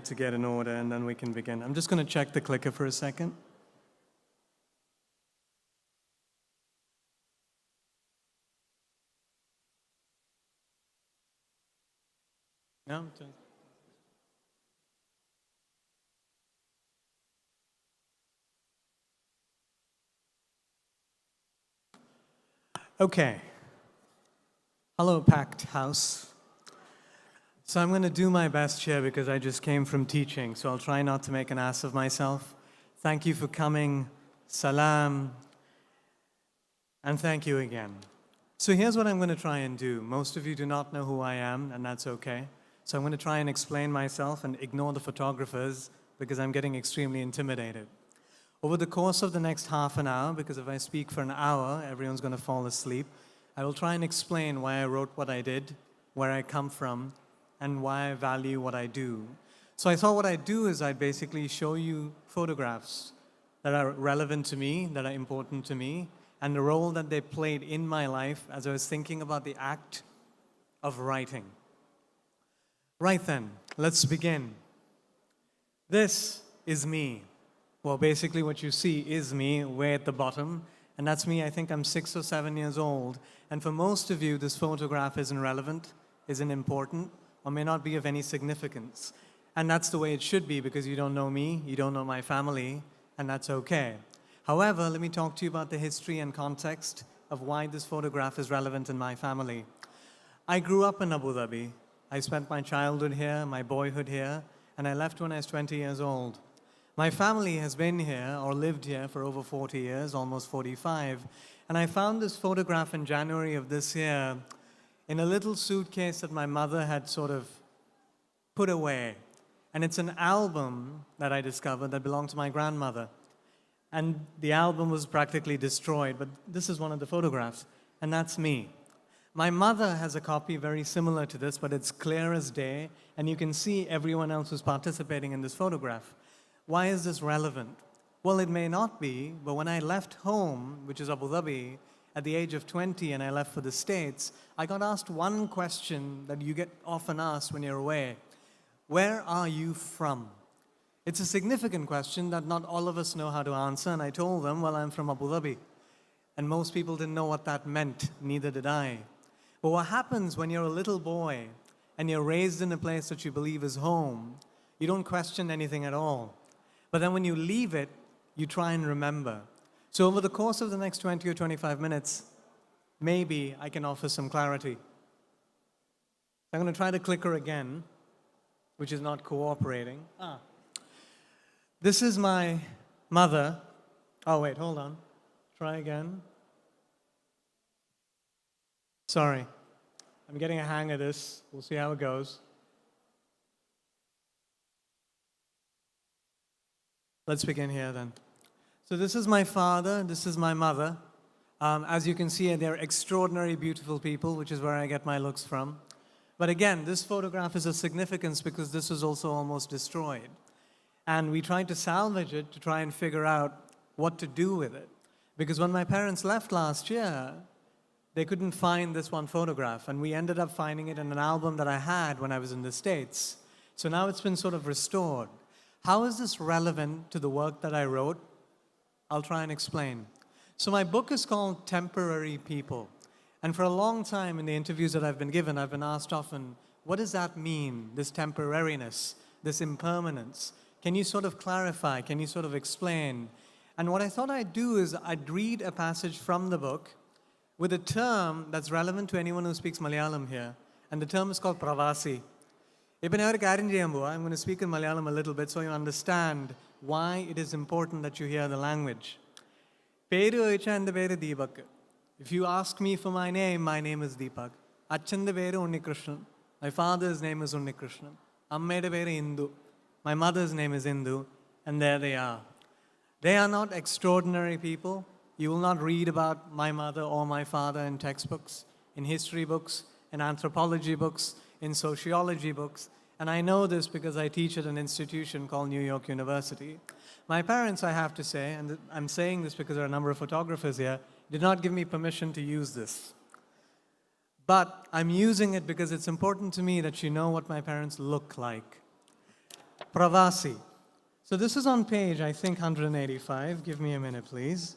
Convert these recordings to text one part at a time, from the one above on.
To get in order, and then we can begin. I'm just going to check the clicker for a second. No? Okay. Hello, packed house. So I'm going to do my best here because I just came from teaching, so I'll try not to make an ass of myself. Thank you for coming. Salam. And thank you again. So here's what I'm going to try and do. Most of you do not know who I am, and that's okay. So I'm going to try and explain myself and ignore the photographers because I'm getting extremely intimidated. Over the course of the next half an hour, because if I speak for an hour, everyone's going to fall asleep, I will try and explain why I wrote what I did, where I come from, and why I value what I do. So I thought what I'd do is I'd basically show you photographs that are relevant to me, that are important to me, and the role that they played in my life as I was thinking about the act of writing. Right then, let's begin. This is me. Well, basically what you see is me way at the bottom, and that's me. I think I'm 6 or 7 years old, and for most of you, this photograph isn't relevant, isn't important, or may not be of any significance. And that's the way it should be because you don't know me, you don't know my family, and that's okay. However, let me talk to you about the history and context of why this photograph is relevant in my family. I grew up in Abu Dhabi. I spent my childhood here, my boyhood here, and I left when I was 20 years old. My family has been here or lived here for over 40 years, almost 45, and I found this photograph in January of this year in a little suitcase that my mother had sort of put away. And it's an album that I discovered that belonged to my grandmother. And the album was practically destroyed, but this is one of the photographs, and that's me. My mother has a copy very similar to this, but it's clear as day, and you can see everyone else who's participating in this photograph. Why is this relevant? Well, it may not be, but when I left home, which is Abu Dhabi, at the age of 20 and I left for the States, I got asked one question that you get often asked when you're away. Where are you from? It's a significant question that not all of us know how to answer, and I told them, well, I'm from Abu Dhabi. And most people didn't know what that meant, neither did I. But what happens when you're a little boy and you're raised in a place that you believe is home, you don't question anything at all. But then when you leave it, you try and remember. So over the course of the next 20 or 25 minutes, maybe I can offer some clarity. I'm going to try the clicker again, which is not cooperating. This is my mother. Oh, wait, hold on. Try again. Sorry. I'm getting a hang of this. We'll see how it goes. Let's begin here then. So this is my father, this is my mother. As you can see, they're extraordinary, beautiful people, which is where I get my looks from. But again, this photograph is of significance because this was also almost destroyed. And we tried to salvage it to try and figure out what to do with it. Because when my parents left last year, they couldn't find this one photograph, and we ended up finding it in an album that I had when I was in the States. So now it's been sort of restored. How is this relevant to the work that I wrote? I'll try and explain. So my book is called Temporary People. And for a long time in the interviews that I've been given, I've been asked often, what does that mean, this temporariness, this impermanence? Can you sort of clarify? Can you sort of explain? And what I thought I'd do is I'd read a passage from the book with a term that's relevant to anyone who speaks Malayalam here. And the term is called pravasi. I'm going to speak in Malayalam a little bit so you understand why it is important that you hear the language. Deepak. If you ask me for my name is Deepak. Achchande peru Unnikrishnan. My father's name is Unnikrishnan. Ammede peru Indu. My mother's name is Indu. And there they are. They are not extraordinary people. You will not read about my mother or my father in textbooks, in history books, in anthropology books, in sociology books, and I know this because I teach at an institution called New York University. My parents, I have to say, and I'm saying this because there are a number of photographers here, did not give me permission to use this. But I'm using it because it's important to me that you know what my parents look like. Pravasi. So this is on page, I think, 185. Give me a minute, please.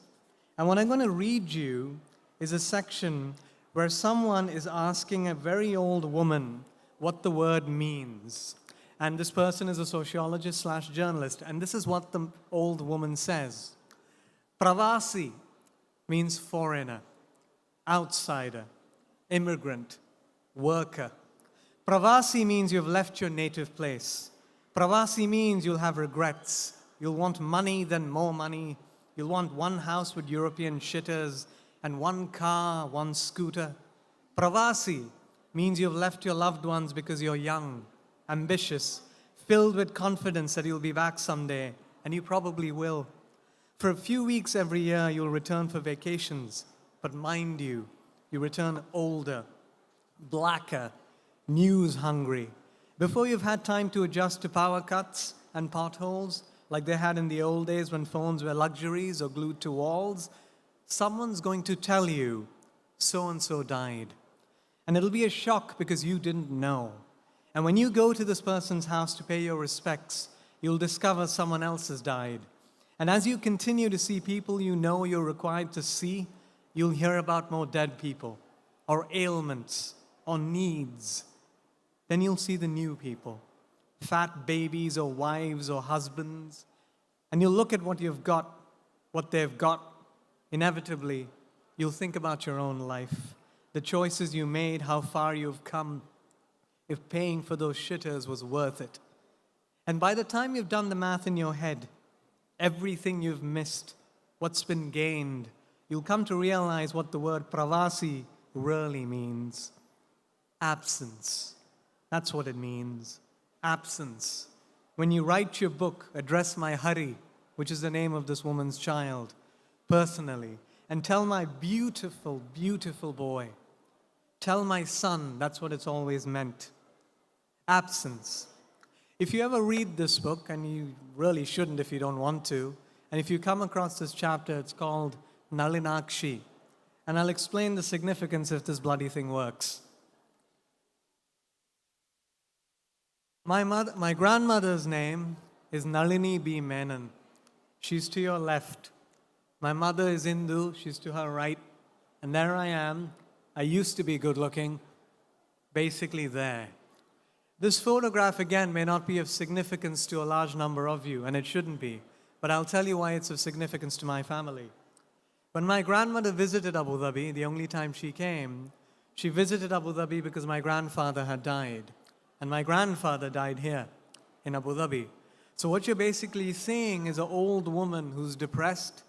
And what I'm going to read you is a section where someone is asking a very old woman what the word means. And this person is a sociologist / journalist. And this is what the old woman says. Pravasi means foreigner, outsider, immigrant, worker. Pravasi means you've left your native place. Pravasi means you'll have regrets. You'll want money, then more money. You'll want one house with European shitters and one car, one scooter. Pravasi means you've left your loved ones because you're young, ambitious, filled with confidence that you'll be back someday, and you probably will. For a few weeks every year, you'll return for vacations, but mind you, you return older, blacker, news-hungry. Before you've had time to adjust to power cuts and potholes, like they had in the old days when phones were luxuries or glued to walls, someone's going to tell you, so-and-so died. And it'll be a shock because you didn't know. And when you go to this person's house to pay your respects, you'll discover someone else has died. And as you continue to see people you know you're required to see, you'll hear about more dead people, or ailments, or needs. Then you'll see the new people, fat babies or wives or husbands, and you'll look at what you've got, what they've got. Inevitably, you'll think about your own life, the choices you made, how far you've come, if paying for those shitters was worth it. And by the time you've done the math in your head, everything you've missed, what's been gained, you'll come to realize what the word pravasi really means. Absence. That's what it means. Absence. When you write your book, address my Hari, which is the name of this woman's child, personally, and tell my beautiful, beautiful boy, tell my son, that's what it's always meant. Absence. If you ever read this book, and you really shouldn't if you don't want to, and if you come across this chapter, it's called Nalinakshi, and I'll explain the significance if this bloody thing works. My grandmother's name is Nalini B. Menon. She's to your left. My mother is Hindu. She's to her right. And there I am. I used to be good looking. Basically there. This photograph, again, may not be of significance to a large number of you, and it shouldn't be. But I'll tell you why it's of significance to my family. When my grandmother visited Abu Dhabi, the only time she came, she visited Abu Dhabi because my grandfather had died. And my grandfather died here in Abu Dhabi. So what you're basically seeing is an old woman who's depressed,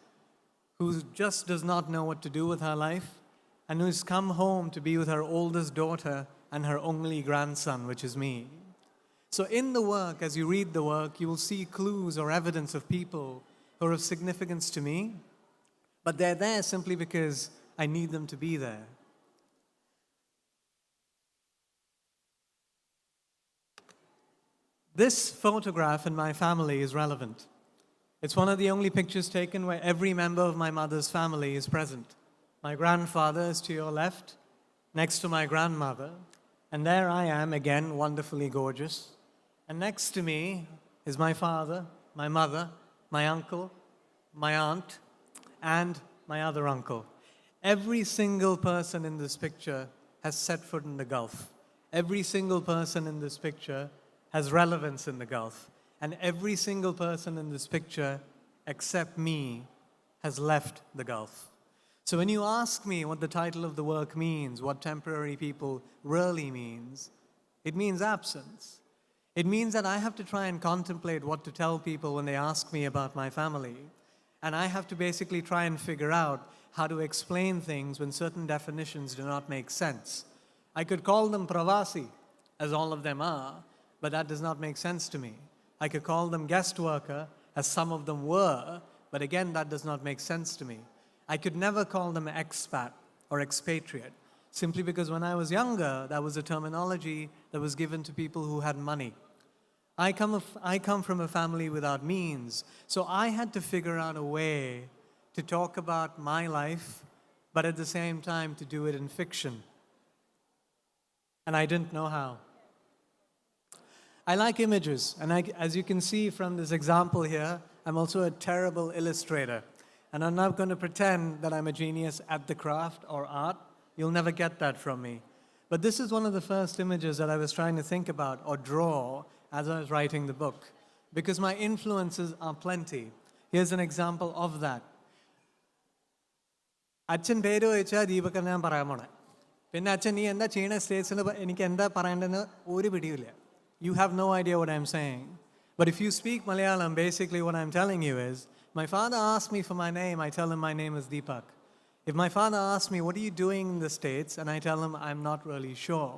who just does not know what to do with her life, and who's come home to be with her oldest daughter and her only grandson, which is me. So in the work, as you read the work, you will see clues or evidence of people who are of significance to me, but they're there simply because I need them to be there. This photograph in my family is relevant. It's one of the only pictures taken where every member of my mother's family is present. My grandfather is to your left, next to my grandmother, and there I am, again, wonderfully gorgeous. And next to me is my father, my mother, my uncle, my aunt, and my other uncle. Every single person in this picture has set foot in the Gulf. Every single person in this picture has relevance in the Gulf. And every single person in this picture, except me, has left the Gulf. So when you ask me what the title of the work means, what temporary people really means, it means absence. It means that I have to try and contemplate what to tell people when they ask me about my family. And I have to basically try and figure out how to explain things when certain definitions do not make sense. I could call them pravasi, as all of them are, but that does not make sense to me. I could call them guest worker, as some of them were, but again, that does not make sense to me. I could never call them expat or expatriate, simply because when I was younger, that was a terminology that was given to people who had money. I come from a family without means, so I had to figure out a way to talk about my life, but at the same time to do it in fiction. And I didn't know how. I like images, and as you can see from this example here, I'm also a terrible illustrator. And I'm not going to pretend that I'm a genius at the craft or art. You'll never get that from me. But this is one of the first images that I was trying to think about or draw as I was writing the book, because my influences are plenty. Here's an example of that. അച്ഛൻ പേര് ചോദിച്ചാൽ ദീപക് ഞാൻ പറയാൻ പോണേ. പിന്നെ അച്ഛൻ നീ എന്താ ചെയ്യണ സ്റ്റേറ്റ്സിൽ എനിക്ക് എന്താ പറയേണ്ടതെന്ന് ഒരു പിടിയില്ല. You have no idea what I'm saying. But if you speak Malayalam, basically what I'm telling you is, my father asks me for my name, I tell him my name is Deepak. If my father asks me, what are you doing in the States? And I tell him, I'm not really sure.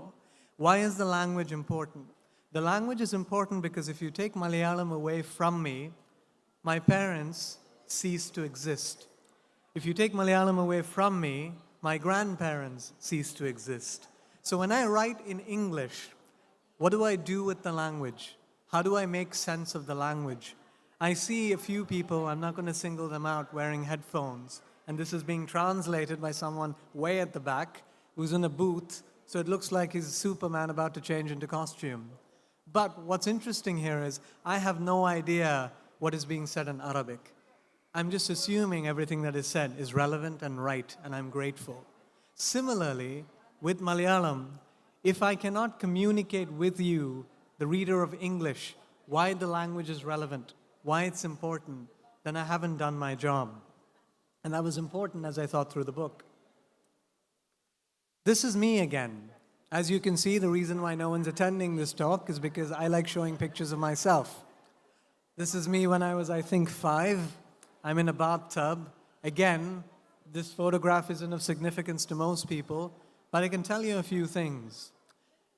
Why is the language important? The language is important because if you take Malayalam away from me, my parents cease to exist. If you take Malayalam away from me, my grandparents cease to exist. So when I write in English, what do I do with the language? How do I make sense of the language? I see a few people, I'm not going to single them out, wearing headphones. And this is being translated by someone way at the back who's in a booth, so it looks like he's Superman about to change into costume. But what's interesting here is I have no idea what is being said in Arabic. I'm just assuming everything that is said is relevant and right, and I'm grateful. Similarly, with Malayalam, if I cannot communicate with you, the reader of English, why the language is relevant, why it's important, then I haven't done my job. And that was important as I thought through the book. This is me again. As you can see, the reason why no one's attending this talk is because I like showing pictures of myself. This is me when I was, I think, 5. I'm in a bathtub. Again, this photograph isn't of significance to most people, but I can tell you a few things.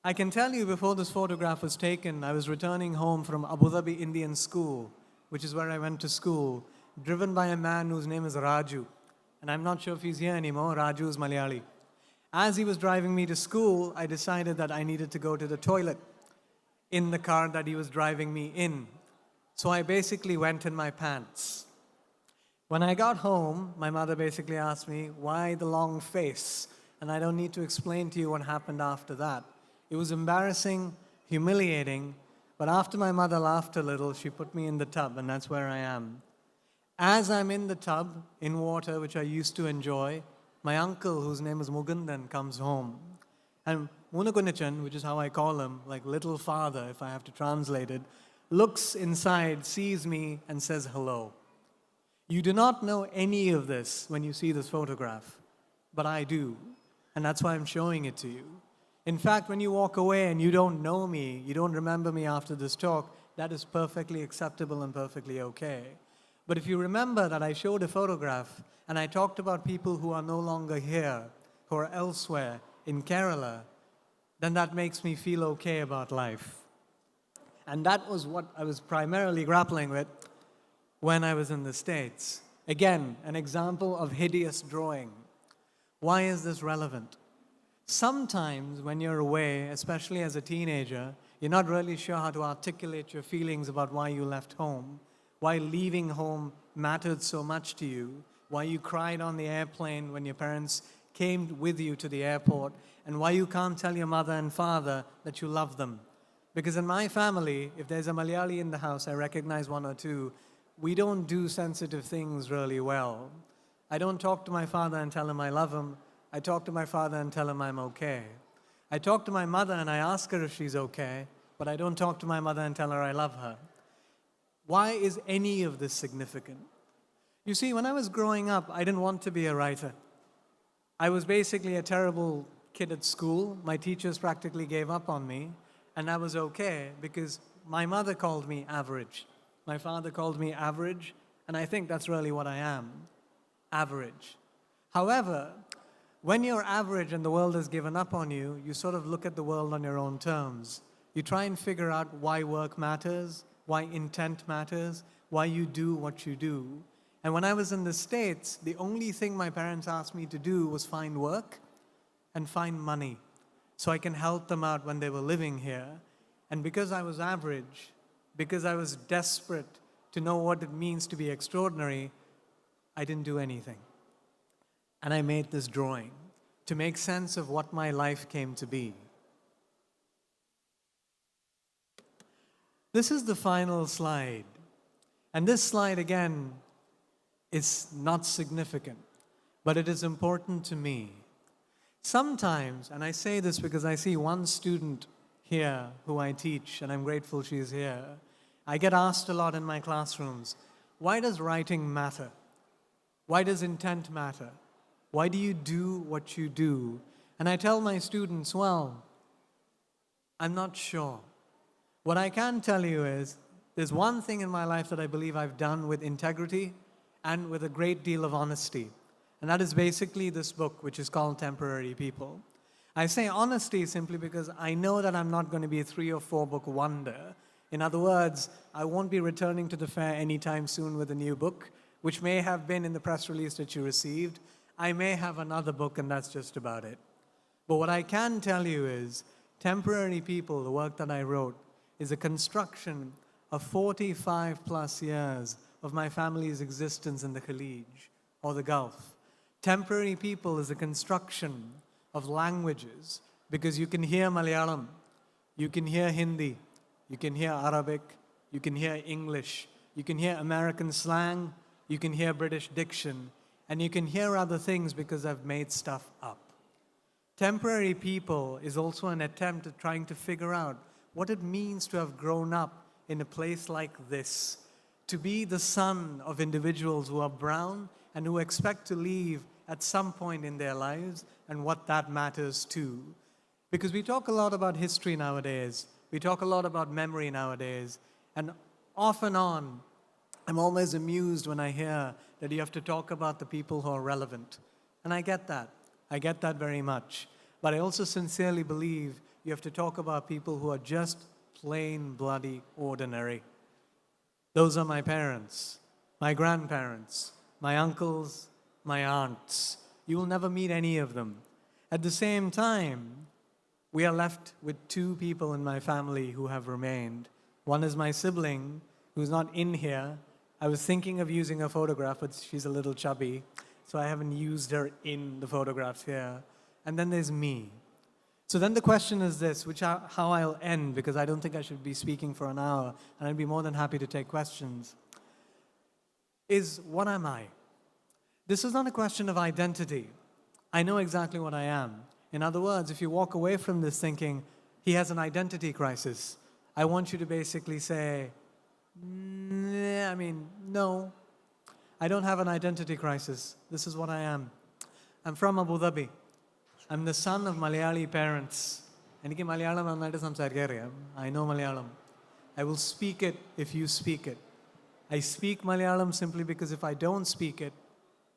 I can tell you before this photograph was taken, I was returning home from Abu Dhabi Indian School, which is where I went to school, driven by a man whose name is Raju. And I'm not sure if he's here anymore. Raju is Malayali. As he was driving me to school, I decided that I needed to go to the toilet in the car that he was driving me in. So I basically went in my pants. When I got home, my mother basically asked me, why the long face? And I don't need to explain to you what happened after that. It was embarrassing, humiliating, but after my mother laughed a little, she put me in the tub, and that's where I am. As I'm in the tub, in water, which I used to enjoy, my uncle, whose name is Mugundan, comes home. And Unnikrishnan, which is how I call him, like little father, if I have to translate it, looks inside, sees me, and says hello. You do not know any of this when you see this photograph, but I do, and that's why I'm showing it to you. In fact, when you walk away and you don't know me, you don't remember me after this talk, that is perfectly acceptable and perfectly okay. But if you remember that I showed a photograph and I talked about people who are no longer here, who are elsewhere in Kerala, then that makes me feel okay about life. And that was what I was primarily grappling with when I was in the States. Again, an example of hideous drawing. Why is this relevant? Sometimes when you're away, especially as a teenager, you're not really sure how to articulate your feelings about why you left home, why leaving home mattered so much to you, why you cried on the airplane when your parents came with you to the airport, and why you can't tell your mother and father that you love them. Because in my family, if there's a Malayali in the house, I recognize one or two, we don't do sensitive things really well. I don't talk to my father and tell him I love him. I talk to my father and tell him I'm okay. I talk to my mother and I ask her if she's okay, but I don't talk to my mother and tell her I love her. Why is any of this significant? You see, when I was growing up, I didn't want to be a writer. I was basically a terrible kid at school. My teachers practically gave up on me, and that was okay because my mother called me average. My father called me average, and I think that's really what I am, average. However, when you're average and the world has given up on you, you sort of look at the world on your own terms. You try and figure out why work matters, why intent matters, why you do what you do. And when I was in the States, the only thing my parents asked me to do was find work and find money so I can help them out when they were living here. And because I was average, because I was desperate to know what it means to be extraordinary, I didn't do anything. And I made this drawing to make sense of what my life came to be. This is the final slide. And this slide, again, is not significant, but it is important to me. Sometimes, and I say this because I see one student here who I teach, and I'm grateful she's here. I get asked a lot in my classrooms, why does writing matter? Why does intent matter? Why do you do what you do? And I tell my students, well, I'm not sure. What I can tell you is, there's one thing in my life that I believe I've done with integrity and with a great deal of honesty. And that is basically this book, which is called Temporary People. I say honesty simply because I know that I'm not going to be a 3 or 4 book wonder. In other words, I won't be returning to the fair anytime soon with a new book, which may have been in the press release that you received. I may have another book, and that's just about it. But what I can tell you is, Temporary People, the work that I wrote, is a construction of 45 plus years of my family's existence in the Khalij, or the Gulf. Temporary People is a construction of languages, because you can hear Malayalam, you can hear Hindi, you can hear Arabic, you can hear English, you can hear American slang, you can hear British diction, and you can hear other things because I've made stuff up. Temporary People is also an attempt at trying to figure out what it means to have grown up in a place like this, to be the son of individuals who are brown and who expect to leave at some point in their lives, and what that matters too. Because we talk a lot about history nowadays, we talk a lot about memory nowadays, and off and on, I'm always amused when I hear that you have to talk about the people who are relevant. And I get that very much. But I also sincerely believe you have to talk about people who are just plain, bloody, ordinary. Those are my parents, my grandparents, my uncles, my aunts. You will never meet any of them. At the same time, we are left with 2 people in my family who have remained. One is my sibling, who's not in here. I was thinking of using her photograph, but she's a little chubby, so I haven't used her in the photographs here. And then there's me. So then the question is this, how I'll end, because I don't think I should be speaking for an hour, and I'd be more than happy to take questions, is what am I? This is not a question of identity. I know exactly what I am. In other words, if you walk away from this thinking, he has an identity crisis, I want you to basically say, no, I don't have an identity crisis. This is what I am. I'm from Abu Dhabi. I'm the son of Malayali parents. എനിക്ക് മലയാളം നന്നായിട്ട് സംസാരിക്കാൻ അറിയാം. I know Malayalam. I will speak it if you speak it. I speak Malayalam simply because if I don't speak it,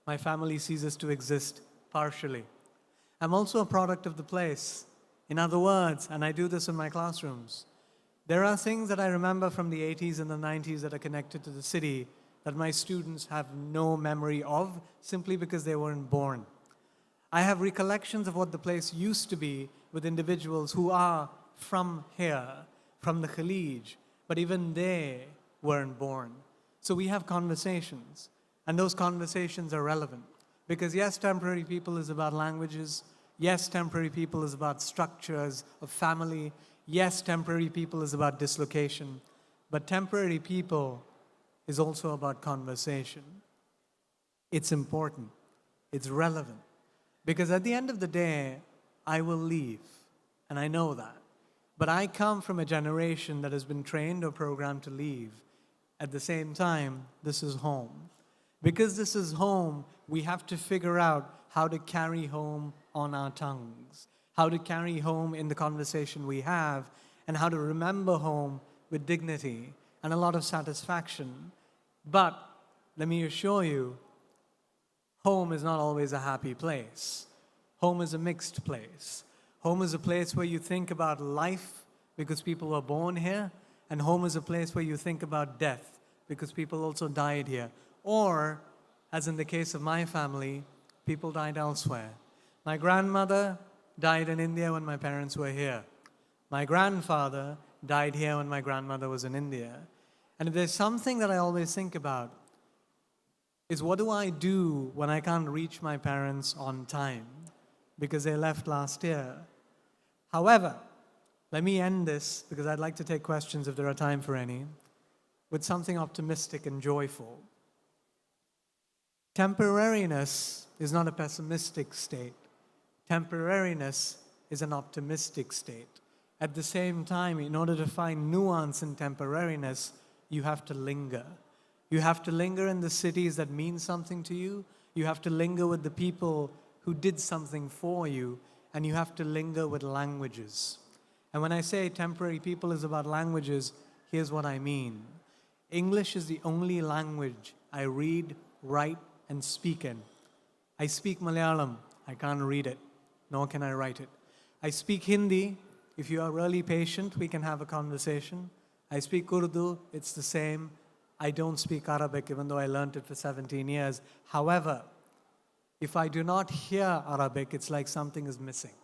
my family ceases to exist partially. I'm also a product of the place. In other words, and I do this in my classrooms, there are things that I remember from the 80s and the 90s that are connected to the city that my students have no memory of simply because they weren't born. I have recollections of what the place used to be with individuals who are from here, from the Khalij, but even they weren't born. So we have conversations, and those conversations are relevant. Because yes, Temporary People is about languages. Yes, Temporary People is about structures of family. Yes, Temporary People is about dislocation. But Temporary People is also about conversation. It's important. It's relevant. Because at the end of the day, I will leave, and I know that. But I come from a generation that has been trained or programmed to leave. At the same time, this is home. Because this is home, we have to figure out how to carry home on our tongues, how to carry home in the conversation we have, and how to remember home with dignity and a lot of satisfaction. But let me assure you, home is not always a happy place. Home is a mixed place. Home is a place where you think about life because people were born here, and home is a place where you think about death because people also died here. Or, as in the case of my family, people died elsewhere. My grandmother died in India when my parents were here. My grandfather died here when my grandmother was in India. And if there's something that I always think about, is what do I do when I can't reach my parents on time because they left last year? However, Let me end this, because I'd like to take questions if there are time for any, with something optimistic and joyful. Temporariness is not a pessimistic state. Temporariness is an optimistic state. At the same time, in order to find nuance in temporariness, you have to linger. You have to linger in the cities that mean something to you. You have to linger with the people who did something for you. And you have to linger with languages. And when I say temporary people is about languages, here's what I mean. English is the only language I read, write, and speak in. I speak Malayalam. I can't read it, nor can I write it. I speak Hindi. If you are really patient, we can have a conversation. I speak Urdu. It's the same. I don't speak Arabic, even though I learned it for 17 years. However, if I do not hear Arabic, it's like something is missing.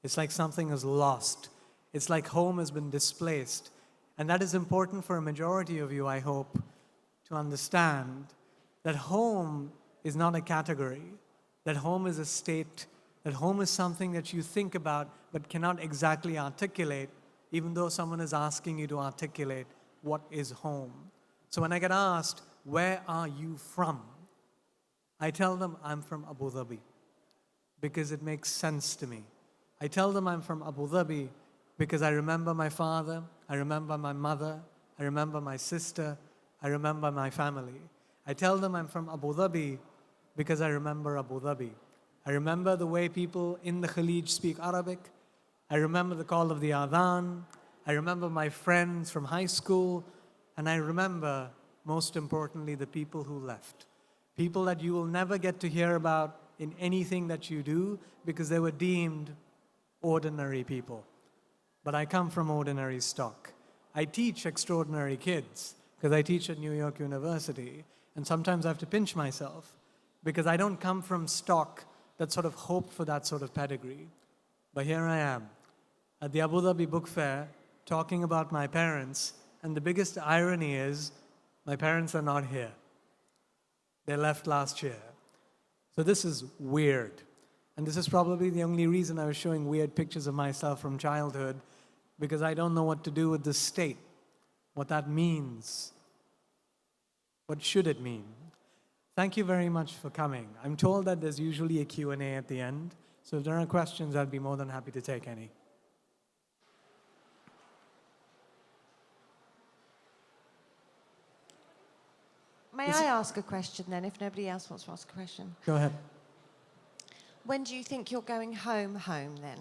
It's like something is lost. It's like home has been displaced. And that is important for a majority of you, I hope, to understand that home is not a category, that home is a state, that home is something that you think about but cannot exactly articulate, even though someone is asking you to articulate what is home. So when I get asked, where are you from? I tell them I'm from Abu Dhabi because it makes sense to me. I tell them I'm from Abu Dhabi because I remember my father, I remember my mother, I remember my sister, I remember my family. I tell them I'm from Abu Dhabi because I remember Abu Dhabi. I remember the way people in the Khalij speak Arabic. I remember the call of the Adhan. I remember my friends from high school. And I remember, most importantly, the people who left. People that you will never get to hear about in anything that you do because they were deemed ordinary people. But I come from ordinary stock. I teach extraordinary kids because I teach at New York University. And sometimes I have to pinch myself because I don't come from stock that sort of hoped for that sort of pedigree. But here I am at the Abu Dhabi Book Fair talking about my parents. And the biggest irony is my parents are not here. They left last year. So this is weird. And this is probably the only reason I was showing weird pictures of myself from childhood, because I don't know what to do with this state, what that means. What should it mean? Thank you very much for coming. I'm told that there's usually a Q&A at the end. So if there are questions, I'd be more than happy to take any. May I ask a question then, if nobody else wants to ask a question? Go ahead. When do you think you're going home then?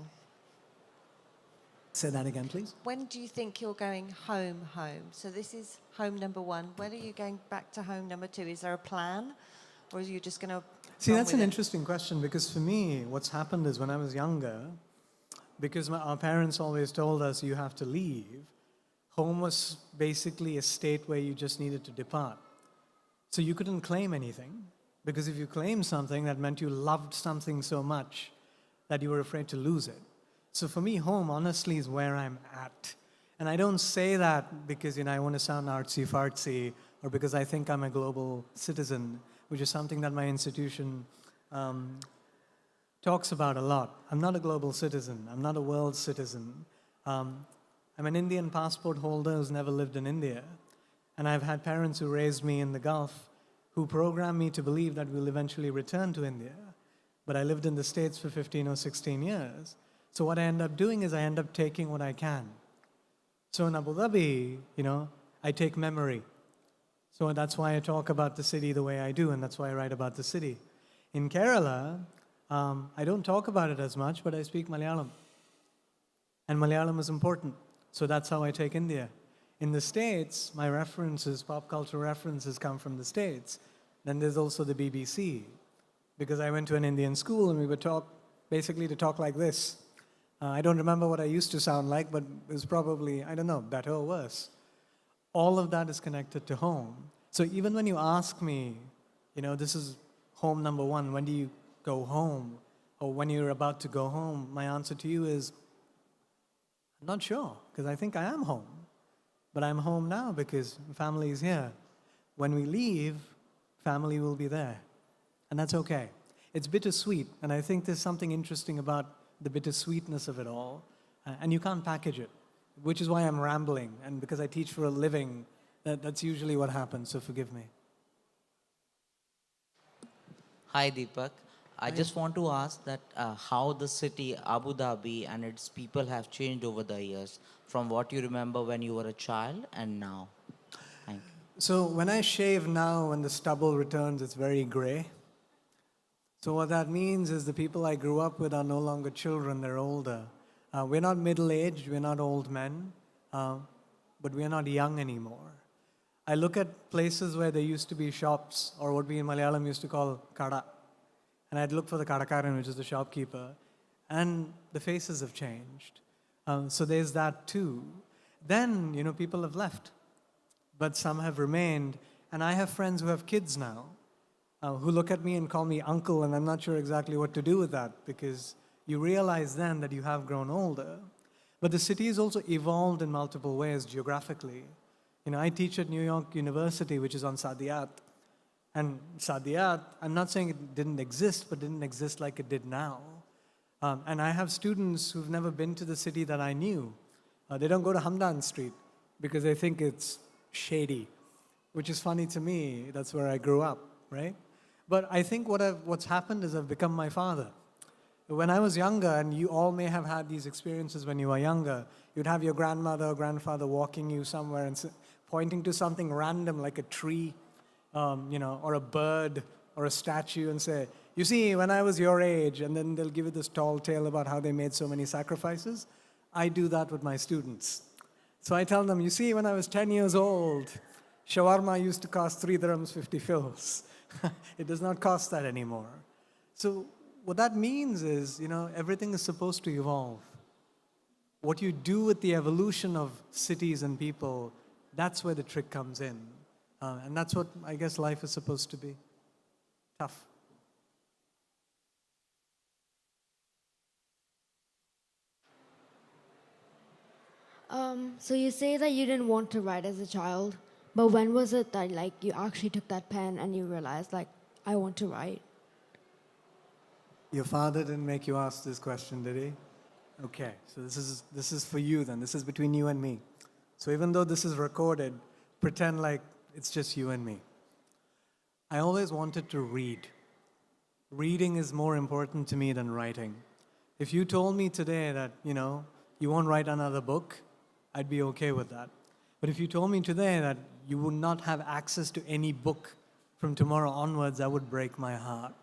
Say that again, please. When do you think you're going home? So this is home number one. When are you going back to home number two? Is there a plan? Or are you just going to... See, that's an interesting question, because for me, what's happened is when I was younger, because our parents always told us you have to leave, home was basically a state where you just needed to depart. So you couldn't claim anything, because if you claimed something, that meant you loved something so much that you were afraid to lose it. So for me, home, honestly, is where I'm at. And I don't say that because, I want to sound artsy-fartsy, or because I think I'm a global citizen, which is something that my institution talks about a lot. I'm not a global citizen. I'm not a world citizen. I'm an Indian passport holder who's never lived in India. And I've had parents who raised me in the Gulf who programmed me to believe that we'll eventually return to India. But I lived in the States for 15 or 16 years. So what I end up doing is I end up taking what I can. So in Abu Dhabi, I take memory. So that's why I talk about the city the way I do, and that's why I write about the city. In Kerala, I don't talk about it as much, but I speak Malayalam. And Malayalam is important. So that's how I take India. In the States, my references, pop culture references, come from the States. Then there's also the BBC, because I went to an Indian school and we would talk, basically to talk like this. I don't remember what I used to sound like, but it was probably, I don't know, better or worse. All of that is connected to home. So even when you ask me, this is home number one, when do you go home? Or when you're about to go home, my answer to you is, I'm not sure, because I think I am home. But I'm home now because family is here. When we leave, family will be there. And that's okay. It's bittersweet, and I think there's something interesting about the bittersweetness of it all. And you can't package it. which is why I'm rambling. And because I teach for a living, that's usually what happens, so forgive me. Hi Deepak. I Hi. just want to ask that how the city Abu Dhabi and its people have changed over the years from what you remember when you were a child and now. Thank you. So when I shave now, when the stubble returns, it's very gray. So what that means is the people I grew up with are no longer children, they're older. We're not middle-aged, we're not old men, but we're not young anymore. I look at places where there used to be shops, or what we in Malayalam used to call kada, and I'd look for the kadakaran, which is the shopkeeper, and the faces have changed. So there's that too. Then, people have left, but some have remained, and I have friends who have kids now, who look at me and call me uncle, and I'm not sure exactly what to do with that, because you realize then that you have grown older. But the city has also evolved in multiple ways geographically. I teach at New York University, which is on Saadiyat. And Saadiyat, I'm not saying it didn't exist, but didn't exist like it did now. And I have students who've never been to the city that I knew. They don't go to Hamdan Street because they think it's shady, which is funny to me. That's where I grew up, right? But I think what's happened is I've become my father. When I was younger, and you all may have had these experiences when you were younger, you'd have your grandmother or grandfather walking you somewhere and pointing to something random like a tree, or a bird or a statue and say, you see, when I was your age, and then they'll give you this tall tale about how they made so many sacrifices. I do that with my students. So I tell them, you see, when I was 10 years old, shawarma used to cost 3 dirhams 50 fils. It does not cost that anymore. So what that means is, everything is supposed to evolve. What you do with the evolution of cities and people, that's where the trick comes in. And that's what I guess life is supposed to be. Tough. So you say that you didn't want to write as a child, but when was it that you actually took that pen and you realized I want to write? Your father didn't make you ask this question, did he? Okay, so this is for you then. This is between you and me. So even though this is recorded, pretend like it's just you and me. I always wanted to read. Reading is more important to me than writing. If you told me today that, you won't write another book, I'd be okay with that. But if you told me today that you would not have access to any book from tomorrow onwards, that would break my heart.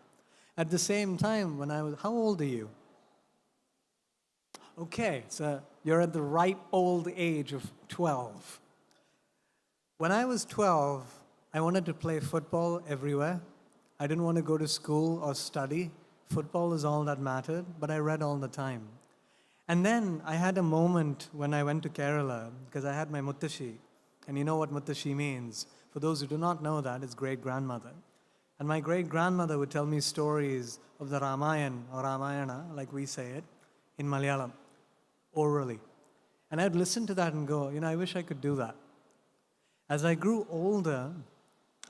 At the same time, how old are you? Okay, so you're at the right old age of 12. When I was 12, I wanted to play football everywhere. I didn't want to go to school or study. Football is all that mattered, but I read all the time. And then I had a moment when I went to Kerala, because I had my muttashi. And you know what muttashi means. For those who do not know that, it's great-grandmother. And my great-grandmother would tell me stories of the Ramayana, or Ramayana, like we say it, in Malayalam, orally. And I'd listen to that and go, I wish I could do that. As I grew older,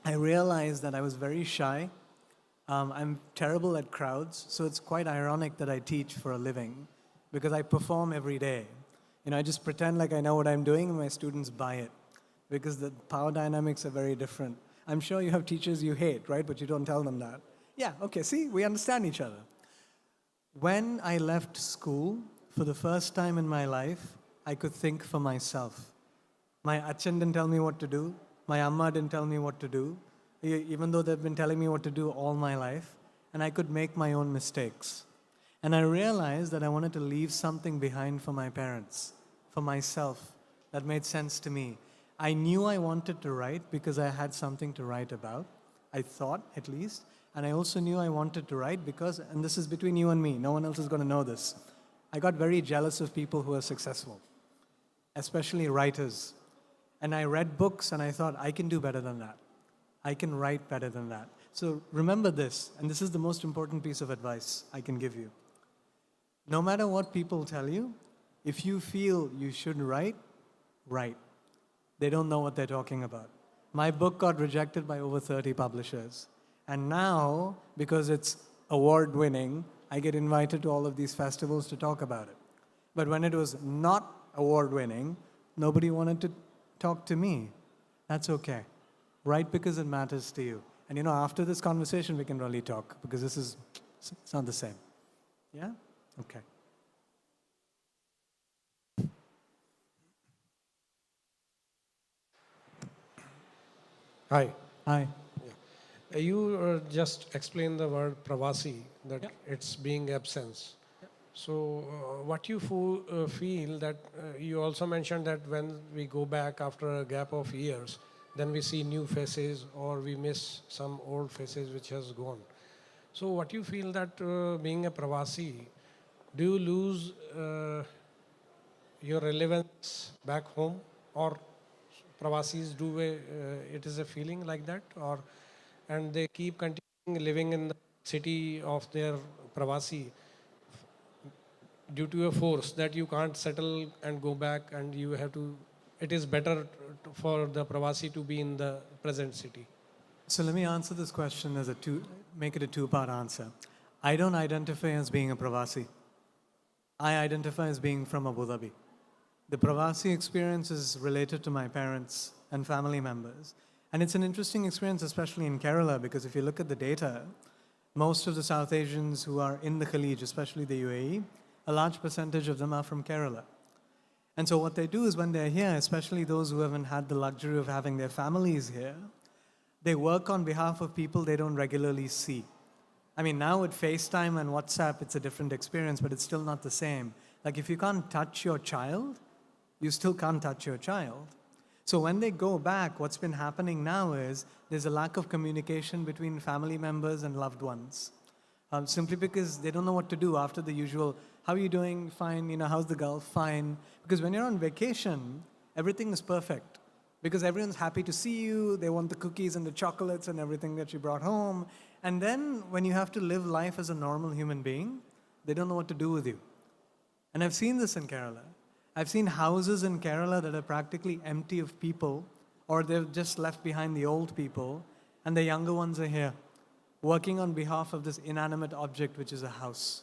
I realized that I was very shy. I'm terrible at crowds, so it's quite ironic that I teach for a living, because I perform every day. I just pretend like I know what I'm doing and my students buy it, because the power dynamics are very different. I'm sure you have teachers you hate, right? But you don't tell them that. Yeah, okay, see, we understand each other. When I left school, for the first time in my life, I could think for myself. My achan didn't tell me what to do. My amma didn't tell me what to do, even though they've been telling me what to do all my life. And I could make my own mistakes. And I realized that I wanted to leave something behind for my parents, for myself, that made sense to me. I knew I wanted to write because I had something to write about. I thought, at least. And I also knew I wanted to write because, and this is between you and me, no one else is going to know this, I got very jealous of people who are successful, especially writers. And I read books and I thought, I can do better than that. I can write better than that. So remember this, and this is the most important piece of advice I can give you. No matter what people tell you, if you feel you should write, write. They don't know what they're talking about. My book got rejected by over 30 publishers. And now, because it's award-winning, I get invited to all of these festivals to talk about it. But when it was not award-winning, nobody wanted to talk to me. That's okay. Write because it matters to you. And after this conversation, we can really talk because it's not the same. Yeah? Okay. Hi. Hi. You just explained the word pravasi, that it's being absence. So what you feel that you also mentioned that when we go back after a gap of years, then we see new faces or we miss some old faces which has gone. So what you feel that being a pravasi, do you lose your relevance back home, or Pravasis do it is a feeling like that, or and they keep continuing living in the city of their Pravasi due to a force that you can't settle and go back, and you have to. It is better for the Pravasi to be in the present city. So let me answer this question as make it a two-part answer. I don't identify as being a Pravasi. I identify as being from Abu Dhabi. The Pravasi experience is related to my parents and family members. And it's an interesting experience, especially in Kerala, because if you look at the data, most of the South Asians who are in the Khalij, especially the UAE, a large percentage of them are from Kerala. And so what they do is when they're here, especially those who haven't had the luxury of having their families here, they work on behalf of people they don't regularly see. I mean, now with FaceTime and WhatsApp, it's a different experience, but it's still not the same. Like if you can't touch your child, you still can't touch your child. So when they go back, what's been happening now is there's a lack of communication between family members and loved ones. Simply because they don't know what to do after the usual, how are you doing? Fine. How's the Gulf? Fine. Because when you're on vacation, everything is perfect. Because everyone's happy to see you. They want the cookies and the chocolates and everything that you brought home. And then when you have to live life as a normal human being, they don't know what to do with you. And I've seen this in Kerala. I've seen houses in Kerala that are practically empty of people, or they've just left behind the old people, and the younger ones are here, working on behalf of this inanimate object, which is a house.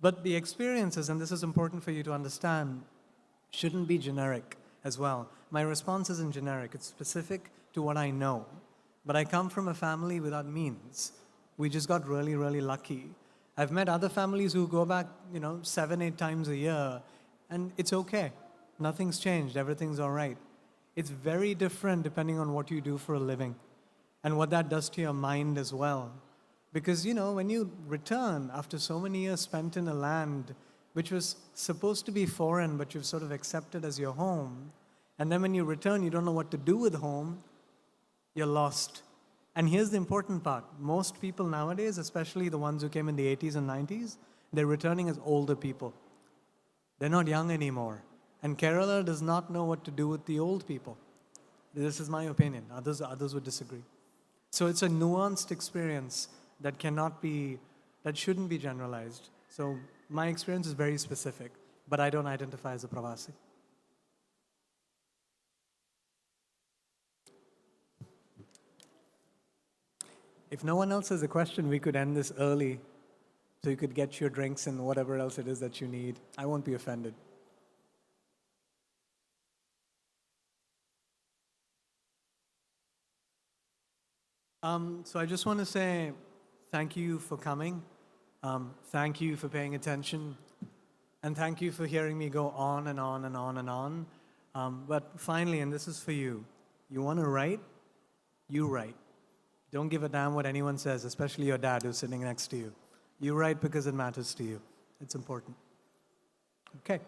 But the experiences, and this is important for you to understand, shouldn't be generic as well. My response isn't generic. It's specific to what I know. But I come from a family without means. We just got really, really lucky. I've met other families who go back, 7, 8 times a year, and it's okay. Nothing's changed. Everything's all right. It's very different depending on what you do for a living and what that does to your mind as well. Because, when you return after so many years spent in a land which was supposed to be foreign, but you've sort of accepted as your home, and then when you return, you don't know what to do with home, you're lost. And here's the important part. Most people nowadays, especially the ones who came in the 80s and 90s, they're returning as older people. They're not young anymore. And Kerala does not know what to do with the old people. This is my opinion. Others would disagree. So it's a nuanced experience that shouldn't be generalized. So my experience is very specific, but I don't identify as a Pravasi. If no one else has a question, we could end this early so you could get your drinks and whatever else it is that you need. I won't be offended. So I just want to say thank you for coming. Thank you for paying attention. And thank you for hearing me go on and on and on and on. But finally, and this is for you, you want to write? You write. Don't give a damn what anyone says, especially your dad who's sitting next to you. You write because it matters to you. It's important. Okay.